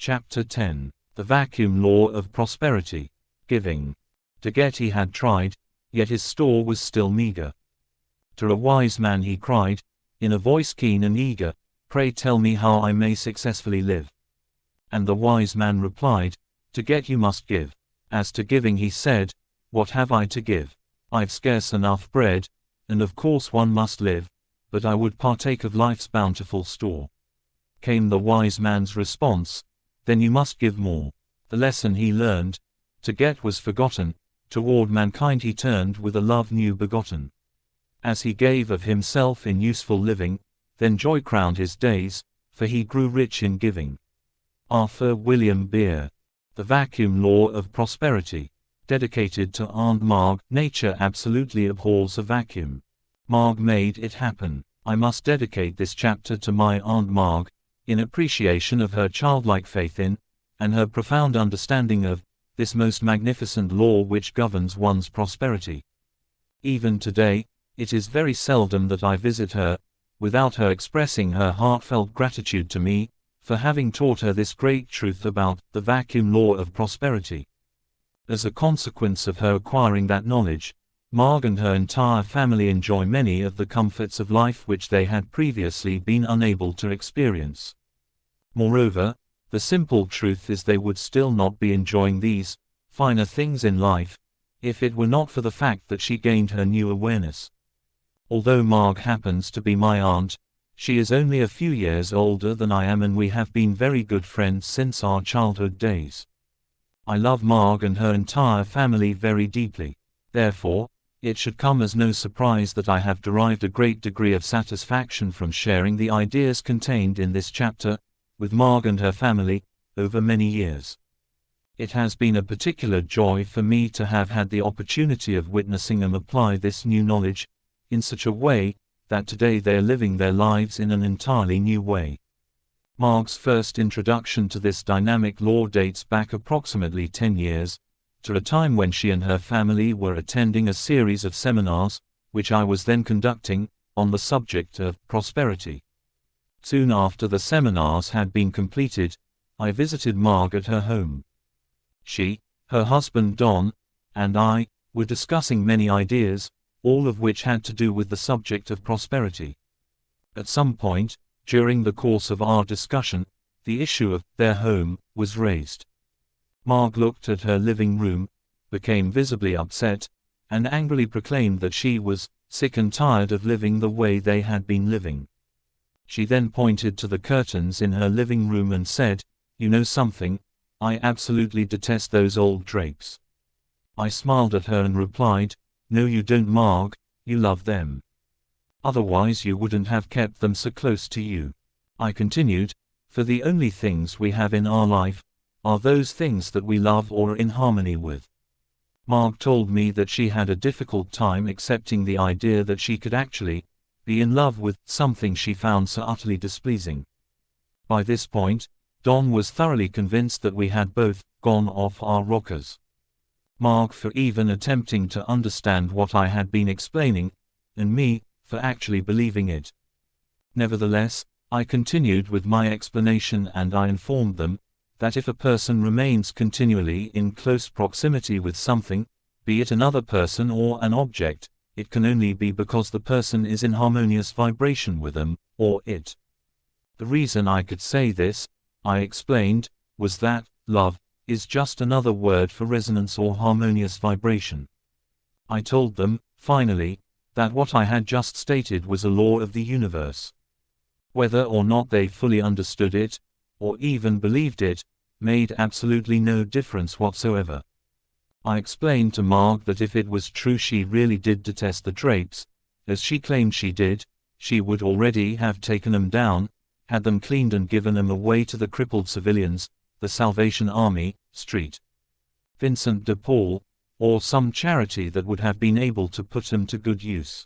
Chapter 10. The Vacuum Law of Prosperity. Giving. To get he had tried, yet his store was still meager. To a wise man he cried, in a voice keen and eager, "Pray tell me how I may successfully live." And the wise man replied, "To get you must give." As to giving he said, "What have I to give? I've scarce enough bread, and of course one must live, but I would partake of life's bountiful store." Came the wise man's response, "Then you must give more." The lesson he learned, to get was forgotten, toward mankind he turned with a love new begotten. As he gave of himself in useful living, then joy crowned his days, for he grew rich in giving. Arthur William Beer. The Vacuum Law of Prosperity. Dedicated to Aunt Marg. Nature absolutely abhors a vacuum. Marg made it happen. I must dedicate this chapter to my Aunt Marg, in appreciation of her childlike faith in, and her profound understanding of, this most magnificent law which governs one's prosperity. Even today, it is very seldom that I visit her, without her expressing her heartfelt gratitude to me, for having taught her this great truth about the vacuum law of prosperity. As a consequence of her acquiring that knowledge, Marg and her entire family enjoy many of the comforts of life which they had previously been unable to experience. Moreover, the simple truth is they would still not be enjoying these finer things in life, if it were not for the fact that she gained her new awareness. Although Marg happens to be my aunt, she is only a few years older than I am, and we have been very good friends since our childhood days. I love Marg and her entire family very deeply. Therefore, it should come as no surprise that I have derived a great degree of satisfaction from sharing the ideas contained in this chapter with Marg and her family over many years. It has been a particular joy for me to have had the opportunity of witnessing them apply this new knowledge in such a way that today they are living their lives in an entirely new way. Marg's first introduction to this dynamic law dates back approximately 10 years, to a time when she and her family were attending a series of seminars, which I was then conducting, on the subject of prosperity. Soon after the seminars had been completed, I visited Marg at her home. She, her husband Don, and I were discussing many ideas, all of which had to do with the subject of prosperity. At some point, during the course of our discussion, the issue of their home was raised. Marg looked at her living room, became visibly upset, and angrily proclaimed that she was sick and tired of living the way they had been living. She then pointed to the curtains in her living room and said, "You know something, I absolutely detest those old drapes." I smiled at her and replied, "No you don't, Marg, you love them. Otherwise you wouldn't have kept them so close to you." I continued, "For the only things we have in our life are those things that we love or are in harmony with." Marg told me that she had a difficult time accepting the idea that she could actually be in love with something she found so utterly displeasing. By this point, Don was thoroughly convinced that we had both gone off our rockers. Marg for even attempting to understand what I had been explaining, and me for actually believing it. Nevertheless, I continued with my explanation, and I informed them that if a person remains continually in close proximity with something, be it another person or an object, it can only be because the person is in harmonious vibration with them, or it. The reason I could say this, I explained, was that love is just another word for resonance or harmonious vibration. I told them, finally, that what I had just stated was a law of the universe. Whether or not they fully understood it, or even believed it, made absolutely no difference whatsoever. I explained to Marg that if it was true she really did detest the drapes, as she claimed she did, she would already have taken them down, had them cleaned and given them away to the crippled civilians, the Salvation Army, St. Vincent de Paul, or some charity that would have been able to put them to good use.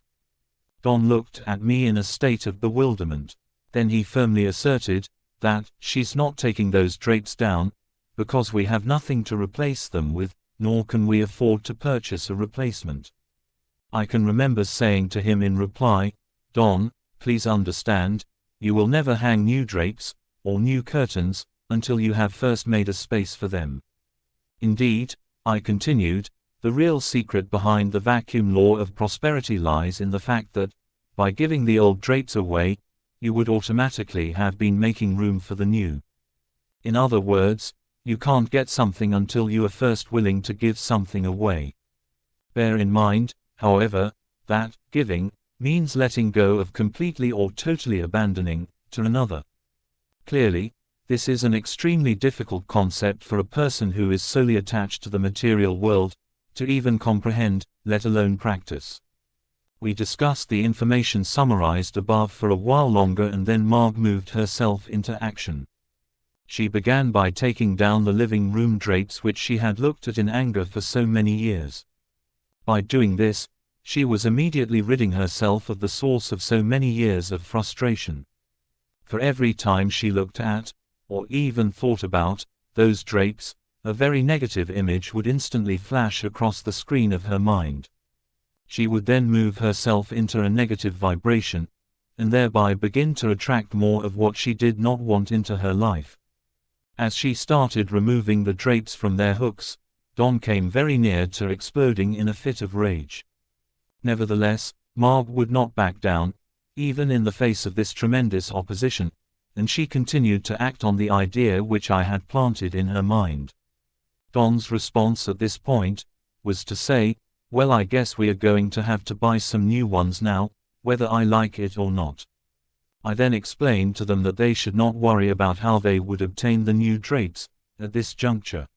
Don looked at me in a state of bewilderment. Then he firmly asserted that she's not taking those drapes down, because we have nothing to replace them with, nor can we afford to purchase a replacement. I can remember saying to him in reply, "Don, please understand, you will never hang new drapes, or new curtains, until you have first made a space for them. Indeed, I continued, the real secret behind the vacuum law of prosperity lies in the fact that, by giving the old drapes away, you would automatically have been making room for the new. In other words, you can't get something until you are first willing to give something away. Bear in mind, however, that giving means letting go of completely or totally abandoning to another. Clearly, this is an extremely difficult concept for a person who is solely attached to the material world to even comprehend, let alone practice. We discussed the information summarized above for a while longer, and then Marg moved herself into action. She began by taking down the living room drapes which she had looked at in anger for so many years. By doing this, she was immediately ridding herself of the source of so many years of frustration. For every time she looked at, or even thought about, those drapes, a very negative image would instantly flash across the screen of her mind. She would then move herself into a negative vibration, and thereby begin to attract more of what she did not want into her life. As she started removing the drapes from their hooks, Don came very near to exploding in a fit of rage. Nevertheless, Marg would not back down, even in the face of this tremendous opposition, and she continued to act on the idea which I had planted in her mind. Don's response at this point was to say, "Well, I guess we are going to have to buy some new ones now, whether I like it or not." I then explained to them that they should not worry about how they would obtain the new drapes at this juncture.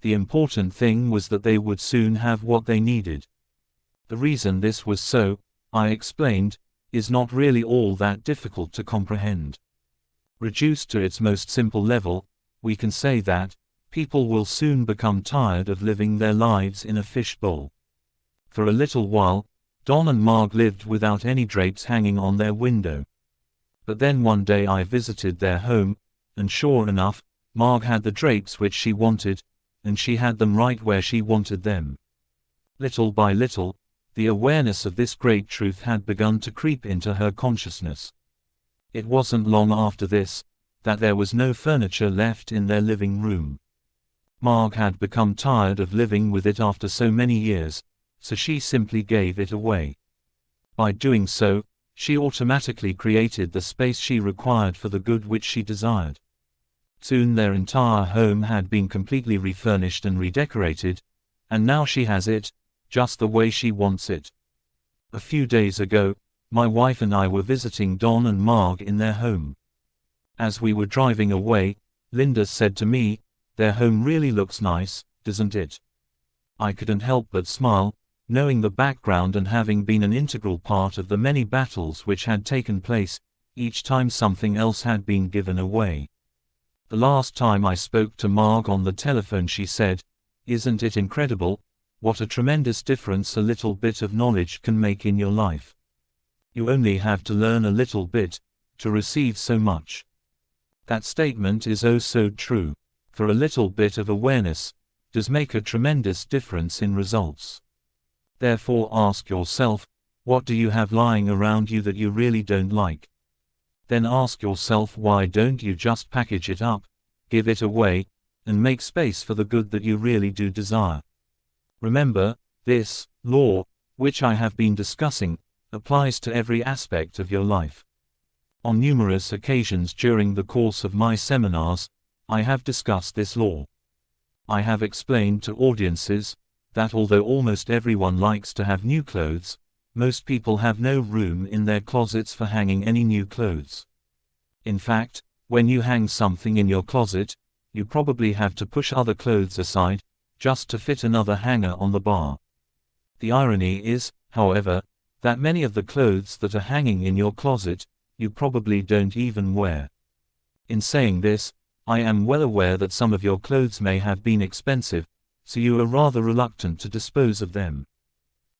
The important thing was that they would soon have what they needed. The reason this was so, I explained, is not really all that difficult to comprehend. Reduced to its most simple level, we can say that people will soon become tired of living their lives in a fishbowl. For a little while, Don and Marg lived without any drapes hanging on their window. But then one day I visited their home, and sure enough, Marg had the drapes which she wanted, and she had them right where she wanted them. Little by little, the awareness of this great truth had begun to creep into her consciousness. It wasn't long after this that there was no furniture left in their living room. Marg had become tired of living with it after so many years, so she simply gave it away. By doing so, she automatically created the space she required for the good which she desired. Soon their entire home had been completely refurnished and redecorated, and now she has it, just the way she wants it. A few days ago, my wife and I were visiting Don and Marg in their home. As we were driving away, Linda said to me, "Their home really looks nice, doesn't it?" I couldn't help but smile, knowing the background and having been an integral part of the many battles which had taken place each time something else had been given away. The last time I spoke to Marg on the telephone, she said, "Isn't it incredible, what a tremendous difference a little bit of knowledge can make in your life? You only have to learn a little bit to receive so much." That statement is oh so true. For a little bit of awareness does make a tremendous difference in results. Therefore ask yourself, what do you have lying around you that you really don't like? Then ask yourself, why don't you just package it up, give it away, and make space for the good that you really do desire? Remember, this law, which I have been discussing, applies to every aspect of your life. On numerous occasions during the course of my seminars, I have discussed this law. I have explained to audiences that although almost everyone likes to have new clothes, most people have no room in their closets for hanging any new clothes. In fact, when you hang something in your closet, you probably have to push other clothes aside just to fit another hanger on the bar. The irony is, however, that many of the clothes that are hanging in your closet, you probably don't even wear. In saying this, I am well aware that some of your clothes may have been expensive, so you are rather reluctant to dispose of them.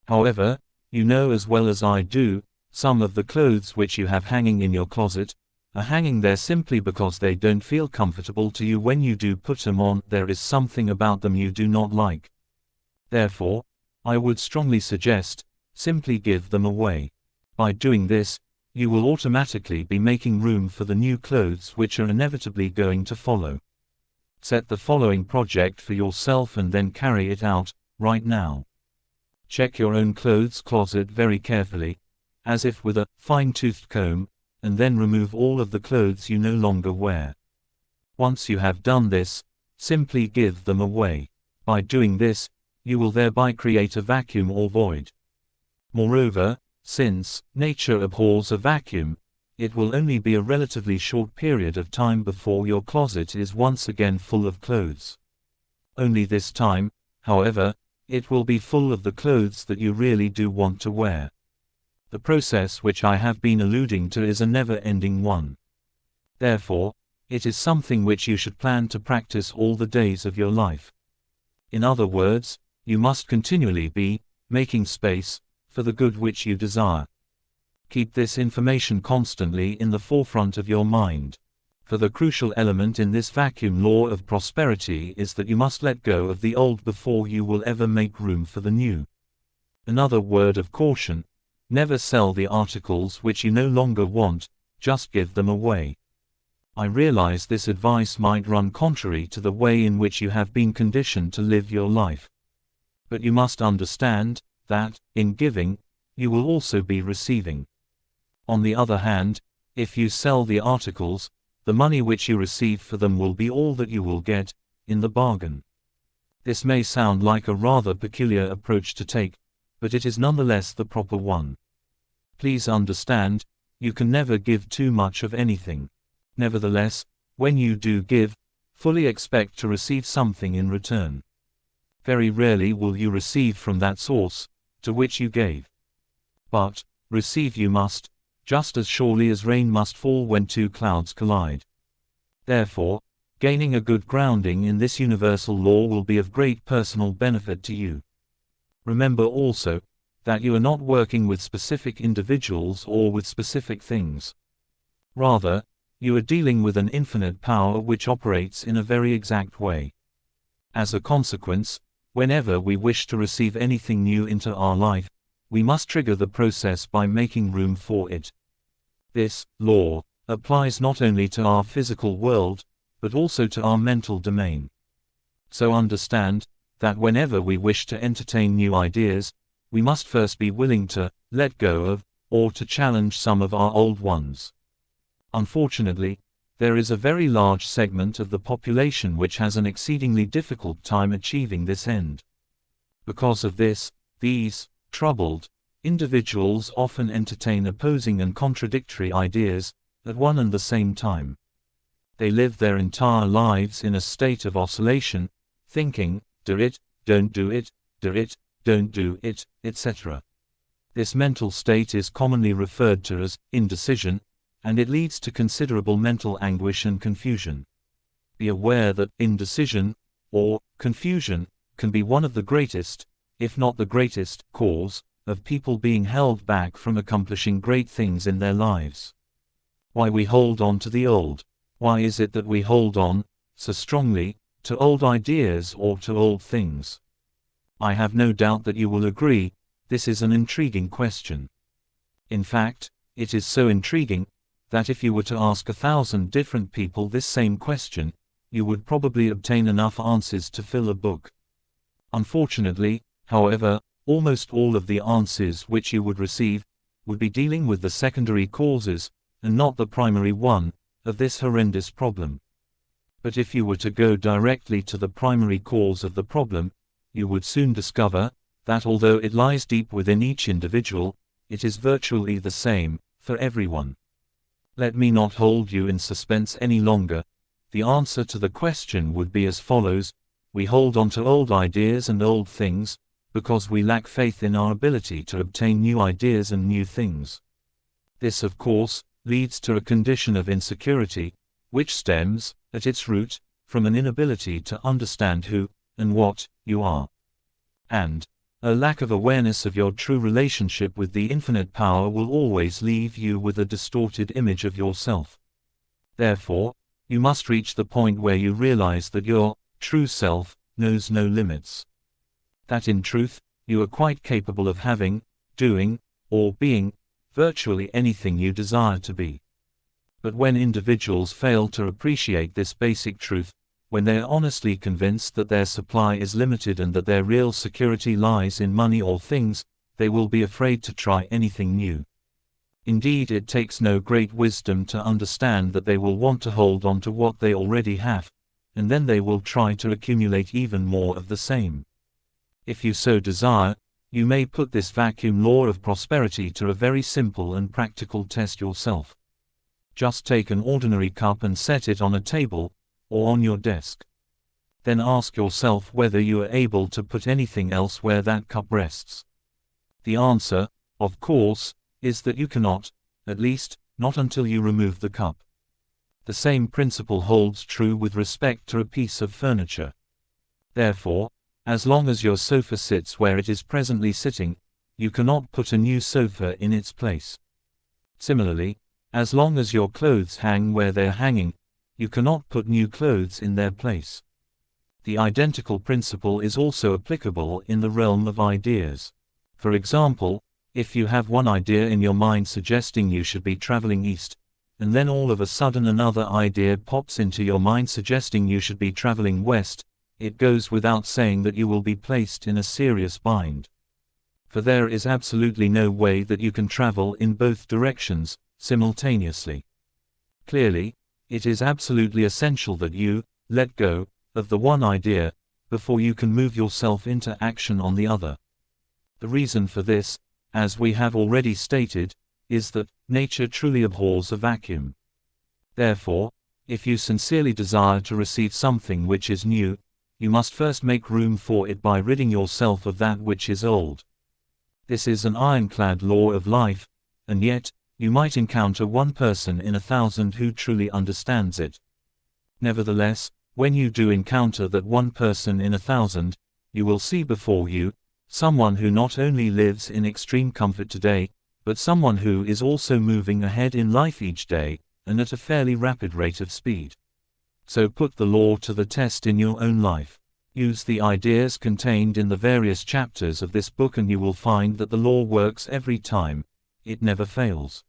However, you know as well as I do, some of the clothes which you have hanging in your closet are hanging there simply because they don't feel comfortable to you when you do put them on. There is something about them you do not like. Therefore, I would strongly suggest, simply give them away. By doing this, you will automatically be making room for the new clothes which are inevitably going to follow. Set the following project for yourself and then carry it out, right now. Check your own clothes closet very carefully, as if with a fine-toothed comb, and then remove all of the clothes you no longer wear. Once you have done this, simply give them away. By doing this, you will thereby create a vacuum or void. Moreover, since nature abhors a vacuum, it will only be a relatively short period of time before your closet is once again full of clothes. Only this time, however, it will be full of the clothes that you really do want to wear. The process which I have been alluding to is a never-ending one. Therefore, it is something which you should plan to practice all the days of your life. In other words, you must continually be making space for the good which you desire. Keep this information constantly in the forefront of your mind. For the crucial element in this vacuum law of prosperity is that you must let go of the old before you will ever make room for the new. Another word of caution: never sell the articles which you no longer want, just give them away. I realize this advice might run contrary to the way in which you have been conditioned to live your life. But you must understand that, in giving, you will also be receiving. On the other hand, if you sell the articles, the money which you receive for them will be all that you will get, in the bargain. This may sound like a rather peculiar approach to take, but it is nonetheless the proper one. Please understand, you can never give too much of anything. Nevertheless, when you do give, fully expect to receive something in return. Very rarely will you receive from that source to which you gave. But receive you must, just as surely as rain must fall when two clouds collide. Therefore, gaining a good grounding in this universal law will be of great personal benefit to you. Remember also that you are not working with specific individuals or with specific things. Rather, you are dealing with an infinite power which operates in a very exact way. As a consequence, whenever we wish to receive anything new into our life, we must trigger the process by making room for it. This law applies not only to our physical world, but also to our mental domain. So understand that whenever we wish to entertain new ideas, we must first be willing to let go of, or to challenge some of our old ones. Unfortunately, there is a very large segment of the population which has an exceedingly difficult time achieving this end. Because of this, these troubled individuals often entertain opposing and contradictory ideas at one and the same time. They live their entire lives in a state of oscillation, thinking, do it, don't do it, do it, don't do it, etc. This mental state is commonly referred to as indecision, and it leads to considerable mental anguish and confusion. Be aware that indecision, or confusion, can be one of the greatest, if not the greatest, cause of people being held back from accomplishing great things in their lives. Why we hold on to the old? Why is it that we hold on so strongly to old ideas or to old things? I have no doubt that you will agree, this is an intriguing question. In fact, it is so intriguing that if you were to ask 1,000 different people this same question, you would probably obtain enough answers to fill a book. Unfortunately, however, almost all of the answers which you would receive would be dealing with the secondary causes, and not the primary one, of this horrendous problem. But if you were to go directly to the primary cause of the problem, you would soon discover that although it lies deep within each individual, it is virtually the same for everyone. Let me not hold you in suspense any longer. The answer to the question would be as follows: we hold on to old ideas and old things because we lack faith in our ability to obtain new ideas and new things. This, of course, leads to a condition of insecurity, which stems, at its root, from an inability to understand who and what you are. And a lack of awareness of your true relationship with the infinite power will always leave you with a distorted image of yourself. Therefore, you must reach the point where you realize that your true self knows no limits. That in truth, you are quite capable of having, doing, or being virtually anything you desire to be. But when individuals fail to appreciate this basic truth, when they are honestly convinced that their supply is limited and that their real security lies in money or things, they will be afraid to try anything new. Indeed, it takes no great wisdom to understand that they will want to hold on to what they already have, and then they will try to accumulate even more of the same. If you so desire, you may put this vacuum law of prosperity to a very simple and practical test yourself. Just take an ordinary cup and set it on a table, or on your desk. Then ask yourself whether you are able to put anything else where that cup rests. The answer, of course, is that you cannot, at least, not until you remove the cup. The same principle holds true with respect to a piece of furniture. Therefore, as long as your sofa sits where it is presently sitting, you cannot put a new sofa in its place. Similarly, as long as your clothes hang where they are hanging, you cannot put new clothes in their place. The identical principle is also applicable in the realm of ideas. For example, if you have one idea in your mind suggesting you should be traveling east, and then all of a sudden another idea pops into your mind suggesting you should be traveling west, it goes without saying that you will be placed in a serious bind. For there is absolutely no way that you can travel in both directions simultaneously. Clearly, it is absolutely essential that you let go of the one idea before you can move yourself into action on the other. The reason for this, as we have already stated, is that nature truly abhors a vacuum. Therefore, if you sincerely desire to receive something which is new, you must first make room for it by ridding yourself of that which is old. This is an ironclad law of life, and yet, you might encounter one person in 1,000 who truly understands it. Nevertheless, when you do encounter that one person in 1,000, you will see before you someone who not only lives in extreme comfort today, but someone who is also moving ahead in life each day, and at a fairly rapid rate of speed. So put the law to the test in your own life. Use the ideas contained in the various chapters of this book and you will find that the law works every time. It never fails.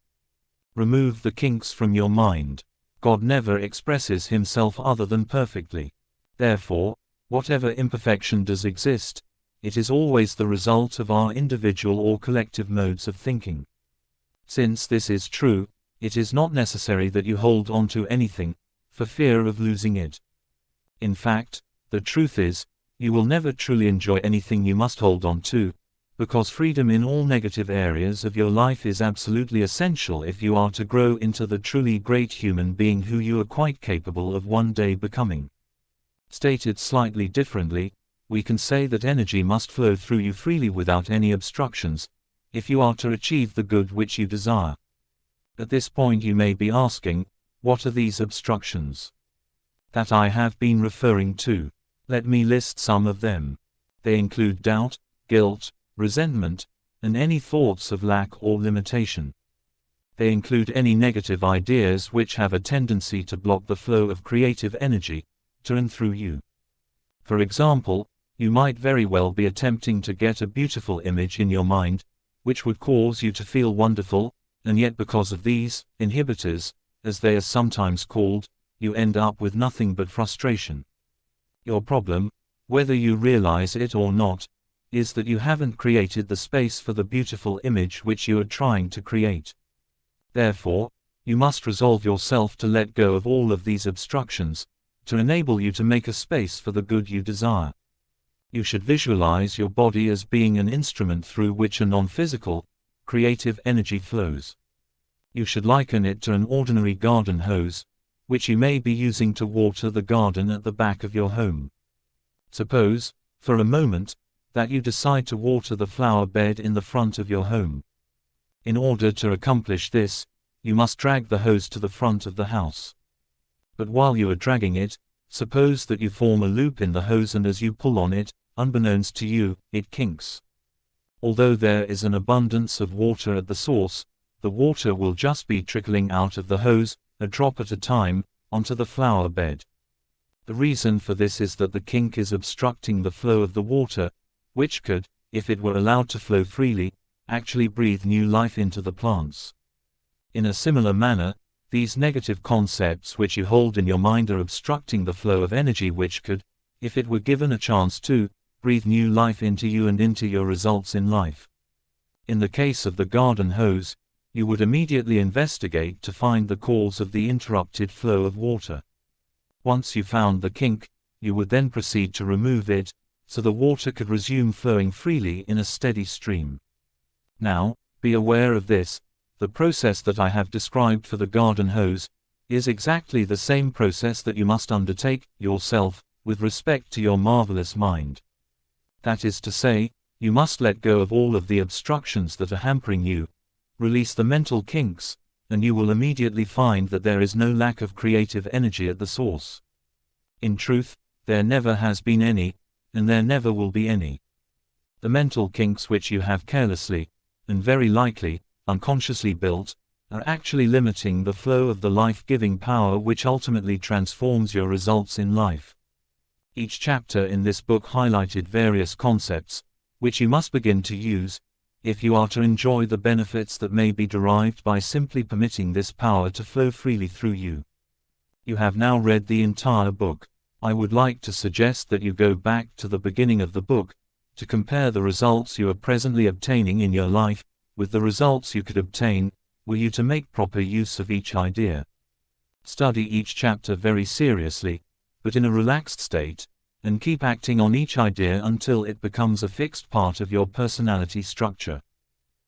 Remove the kinks from your mind. God never expresses himself other than perfectly. Therefore, whatever imperfection does exist, it is always the result of our individual or collective modes of thinking. Since this is true, it is not necessary that you hold on to anything, for fear of losing it. In fact, the truth is, you will never truly enjoy anything you must hold on to, because freedom in all negative areas of your life is absolutely essential if you are to grow into the truly great human being who you are quite capable of one day becoming. Stated slightly differently, we can say that energy must flow through you freely without any obstructions, if you are to achieve the good which you desire. At this point you may be asking, what are these obstructions that I have been referring to? Let me list some of them. They include doubt, guilt, resentment, and any thoughts of lack or limitation. They include any negative ideas which have a tendency to block the flow of creative energy to and through you. For example, you might very well be attempting to get a beautiful image in your mind, which would cause you to feel wonderful, and yet because of these inhibitors, as they are sometimes called, you end up with nothing but frustration. Your problem, whether you realize it or not, is that you haven't created the space for the beautiful image which you are trying to create. Therefore, you must resolve yourself to let go of all of these obstructions, to enable you to make a space for the good you desire. You should visualize your body as being an instrument through which a non-physical, creative energy flows. You should liken it to an ordinary garden hose, which you may be using to water the garden at the back of your home. Suppose, for a moment, that you decide to water the flower bed in the front of your home. In order to accomplish this, you must drag the hose to the front of the house. But while you are dragging it, suppose that you form a loop in the hose and as you pull on it, unbeknownst to you, it kinks. Although there is an abundance of water at the source, the water will just be trickling out of the hose, a drop at a time, onto the flower bed. The reason for this is that the kink is obstructing the flow of the water, which could, if it were allowed to flow freely, actually breathe new life into the plants. In a similar manner, these negative concepts which you hold in your mind are obstructing the flow of energy which could, if it were given a chance to, breathe new life into you and into your results in life. In the case of the garden hose, you would immediately investigate to find the cause of the interrupted flow of water. Once you found the kink, you would then proceed to remove it, so the water could resume flowing freely in a steady stream. Now, be aware of this: the process that I have described for the garden hose is exactly the same process that you must undertake yourself with respect to your marvelous mind. That is to say, you must let go of all of the obstructions that are hampering you, release the mental kinks, and you will immediately find that there is no lack of creative energy at the source. In truth, there never has been any, and there never will be any. The mental kinks which you have carelessly, and very likely, unconsciously built, are actually limiting the flow of the life-giving power which ultimately transforms your results in life. Each chapter in this book highlighted various concepts, which you must begin to use, if you are to enjoy the benefits that may be derived by simply permitting this power to flow freely through you. You have now read the entire book. I would like to suggest that you go back to the beginning of the book, to compare the results you are presently obtaining in your life, with the results you could obtain, were you to make proper use of each idea. Study each chapter very seriously, but in a relaxed state, and keep acting on each idea until it becomes a fixed part of your personality structure.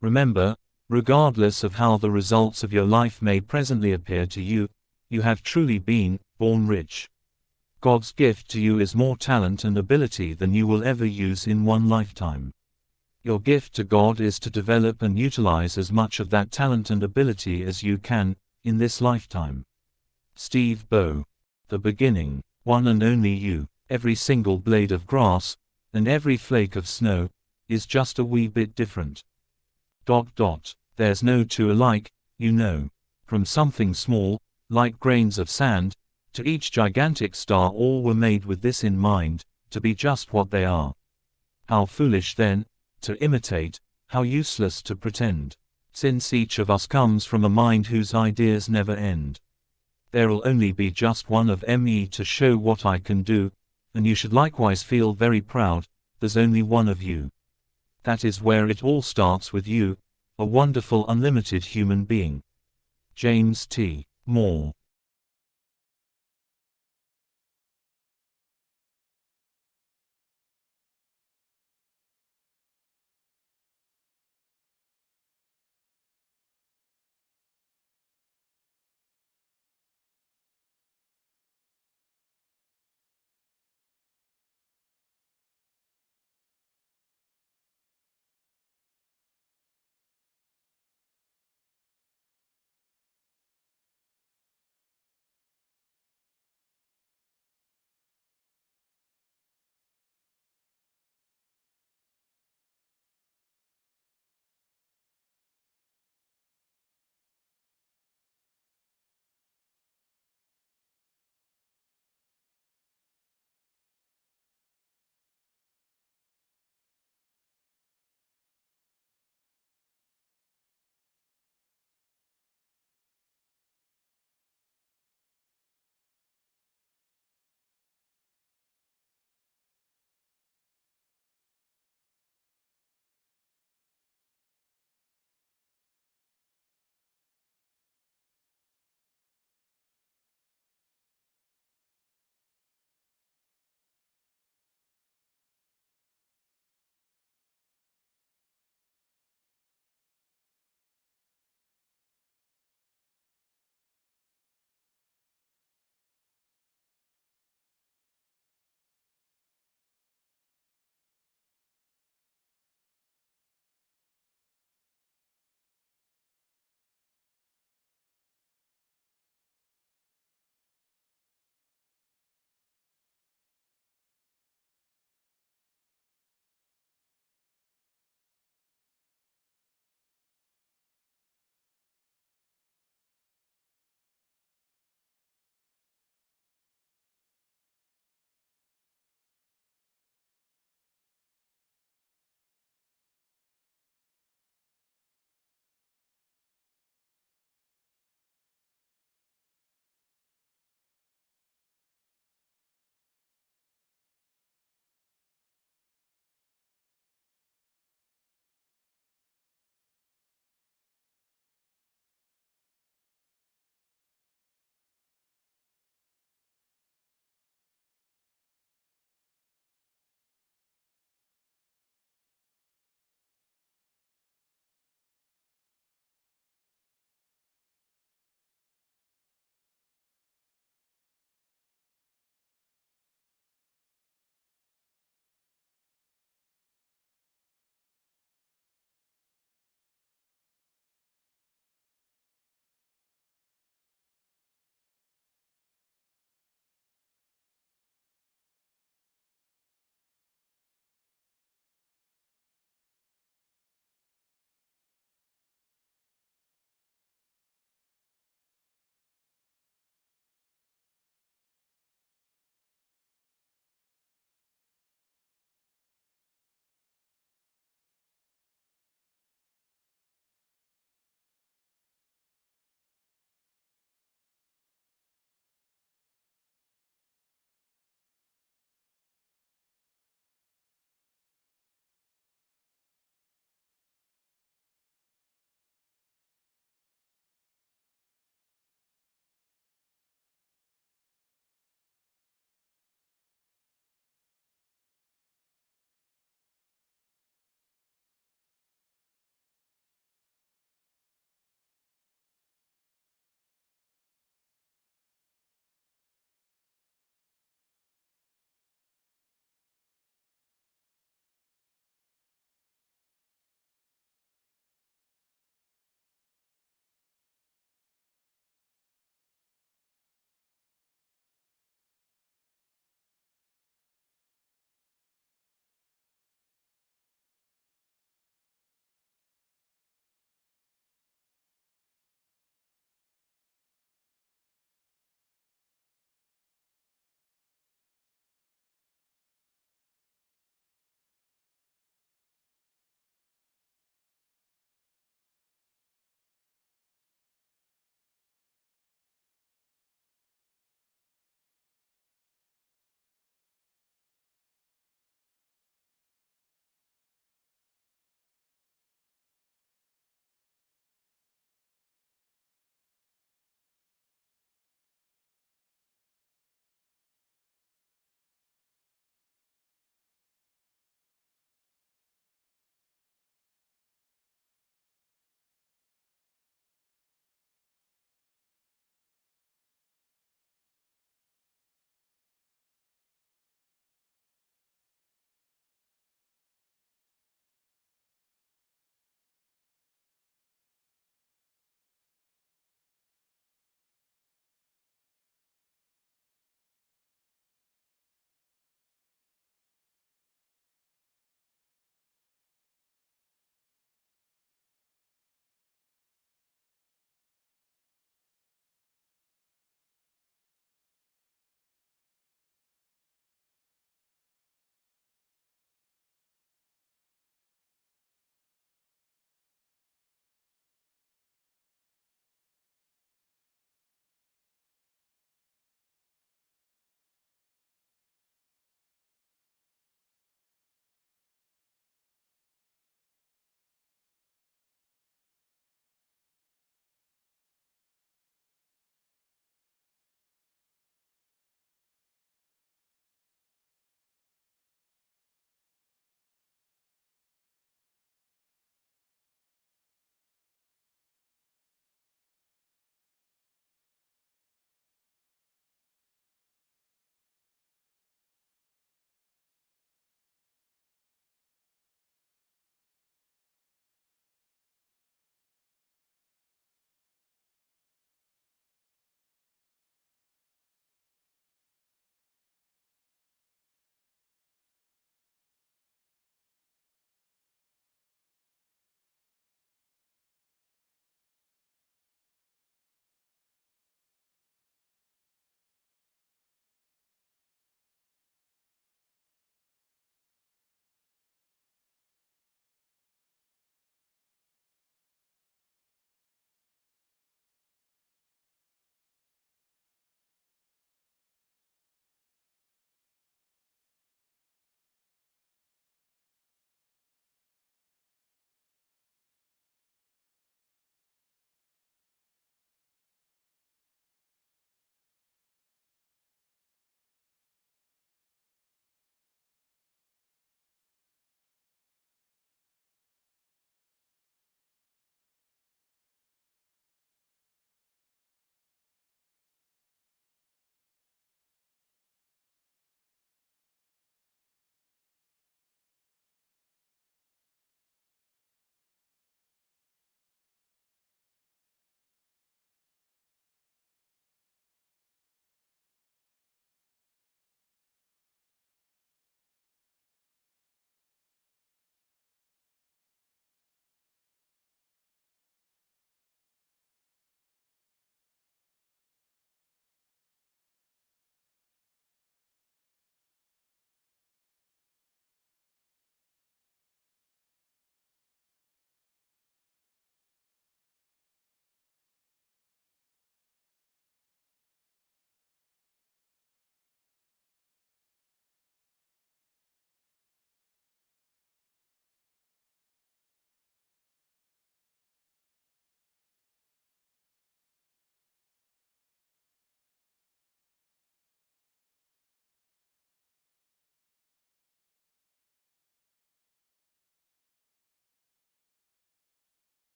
Remember, regardless of how the results of your life may presently appear to you, you have truly been born rich. God's gift to you is more talent and ability than you will ever use in one lifetime. Your gift to God is to develop and utilize as much of that talent and ability as you can, in this lifetime. Steve Bow. The beginning, one and only you. Every single blade of grass, and every flake of snow, is just a wee bit different. There's no two alike, you know. From something small, like grains of sand, to each gigantic star, all were made with this in mind, to be just what they are. How foolish then, to imitate, how useless to pretend. Since each of us comes from a mind whose ideas never end. There'll only be just one of me to show what I can do, and you should likewise feel very proud, there's only one of you. That is where it all starts with you, a wonderful unlimited human being. James T. Moore.